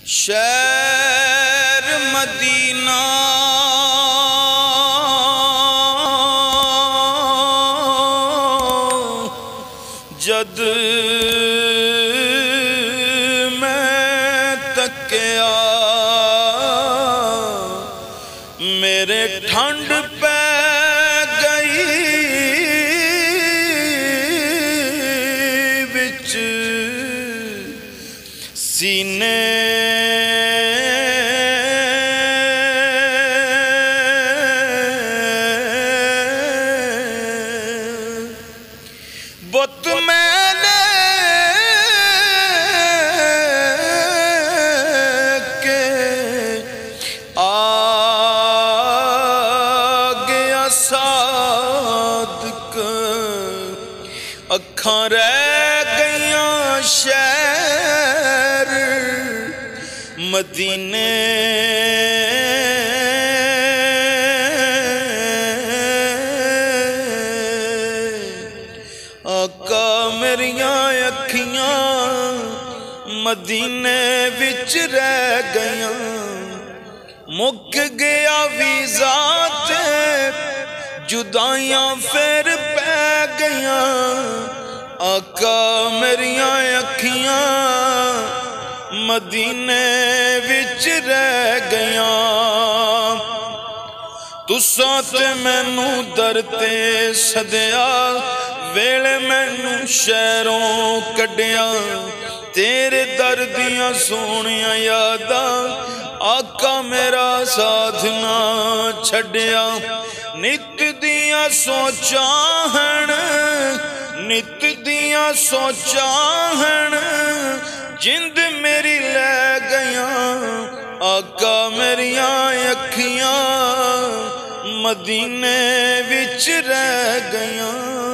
شہر مدینہ جد میں تکیا میرے ٹھنڈ پہ گئی وچ سینے بت میں لے کے آ گیا صادق اکھاں رہ گئیاں شہر مدینے آقا میریاں اکھیاں مدینے وچ رہ گئیاں مک گیا ویزا تے جدائیاں پھر پہ گئیاں آقا میریاں اکھیاں مدینے وچ رہ گئیاں تساں تے مینوں در تے سدیا ویلے مینوں شہروں کڈیا تیرے در دیاں سونیاں یاداں آقا میرا ساتھ نہ چھڈیا نت دیاں سوچاں ہن نت دیاں سوچاں ہن جند میری لے گیاں آقا میریاں اکھیاں مدینے وچ رہ گیاں